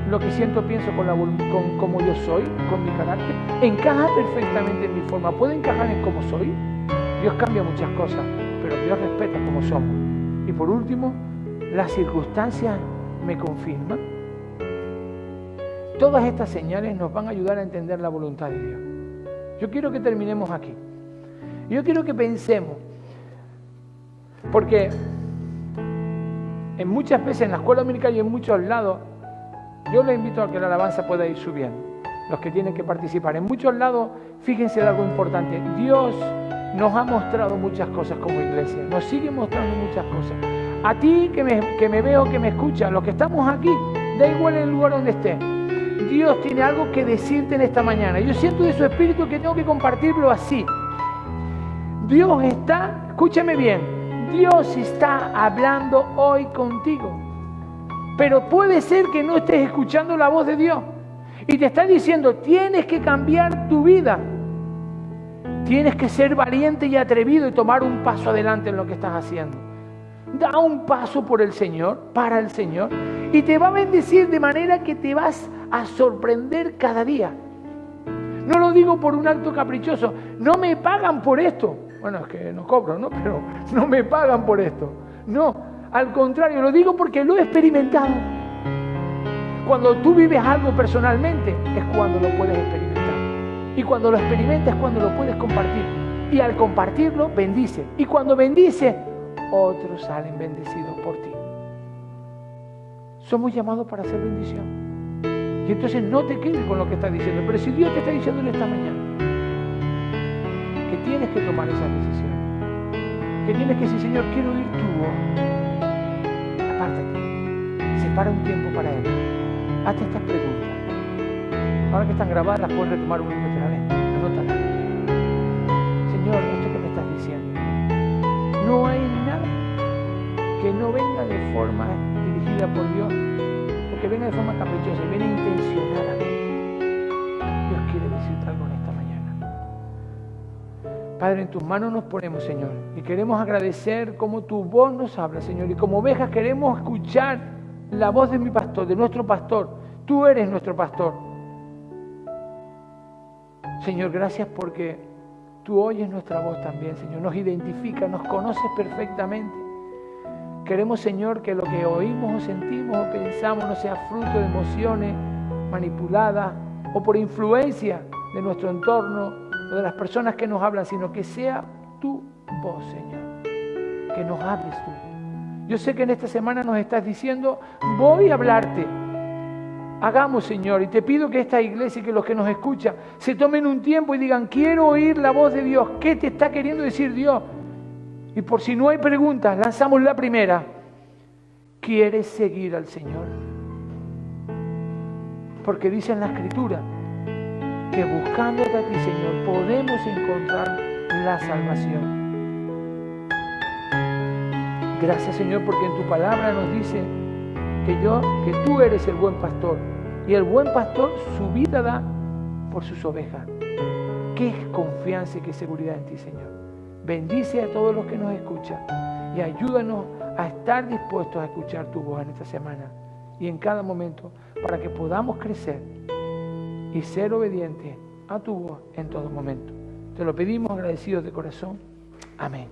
lo que siento, pienso con cómo yo soy, con mi carácter. ¿Encaja perfectamente en mi forma? ¿Puede encajar en cómo soy? Dios cambia muchas cosas, pero Dios respeta cómo somos. Y por último, las circunstancias me confirman. Todas estas señales nos van a ayudar a entender la voluntad de Dios. Yo quiero que terminemos aquí. Yo quiero que pensemos, porque en muchas veces en la escuela dominical y en muchos lados, yo les invito a que la alabanza pueda ir subiendo, los que tienen que participar. En muchos lados, fíjense en algo importante, Dios nos ha mostrado muchas cosas como iglesia, nos sigue mostrando muchas cosas. A ti que me veo, que me escuchas, los que estamos aquí, da igual el lugar donde estés, Dios tiene algo que decirte en esta mañana. Yo siento de su espíritu que tengo que compartirlo así. Dios está, escúchame bien, Dios está hablando hoy contigo. Pero puede ser que no estés escuchando la voz de Dios. Y te está diciendo, tienes que cambiar tu vida. Tienes que ser valiente y atrevido y tomar un paso adelante en lo que estás haciendo. Da un paso por el Señor, para el Señor, y te va a bendecir de manera que te vas a sorprender cada día. No lo digo por un acto caprichoso. No me pagan por esto. Bueno, es que no cobro, ¿no? Pero no me pagan por esto. No, al contrario, lo digo porque lo he experimentado. Cuando tú vives algo personalmente, es cuando lo puedes experimentar. Y cuando lo experimentas es cuando lo puedes compartir. Y al compartirlo, bendice. Y cuando bendice, otros salen bendecidos por ti. Somos llamados para hacer bendición. Y entonces no te quedes con lo que está diciendo. Pero si Dios te está diciendo en esta mañana que tienes que tomar esas decisiones, que tienes que decir, Señor, quiero oír tu voz, apártate, separa un tiempo para Él. Hazte estas preguntas. Ahora que están grabadas, las puedes retomar una y otra vez. Anótalas. Señor, esto que me estás diciendo, no hay nada que no venga de forma dirigida por Dios, que venga de forma caprichosa, viene intencionadamente. Dios quiere decirte algo en esta mañana. Padre, en tus manos nos ponemos, Señor, y queremos agradecer cómo tu voz nos habla, Señor, y como ovejas queremos escuchar la voz de mi pastor, de nuestro pastor. Tú eres nuestro pastor. Señor, gracias porque tú oyes nuestra voz también, Señor, nos identificas, nos conoces perfectamente. Queremos, Señor, que lo que oímos o sentimos o pensamos no sea fruto de emociones manipuladas o por influencia de nuestro entorno o de las personas que nos hablan, sino que sea tu voz, Señor, que nos hables tú. Yo sé que en esta semana nos estás diciendo, voy a hablarte. Hagamos, Señor, y te pido que esta iglesia y que los que nos escuchan se tomen un tiempo y digan, quiero oír la voz de Dios. ¿Qué te está queriendo decir Dios? Y por si no hay preguntas, lanzamos la primera. ¿Quieres seguir al Señor? Porque dice en la Escritura que buscándote a ti, Señor, podemos encontrar la salvación. Gracias, Señor, porque en tu palabra nos dice que tú eres el buen pastor, y el buen pastor su vida da por sus ovejas. Qué confianza y qué seguridad en ti, Señor. Bendice a todos los que nos escuchan y ayúdanos a estar dispuestos a escuchar tu voz en esta semana y en cada momento, para que podamos crecer y ser obedientes a tu voz en todo momento. Te lo pedimos agradecidos de corazón. Amén.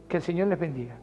Que el Señor les bendiga.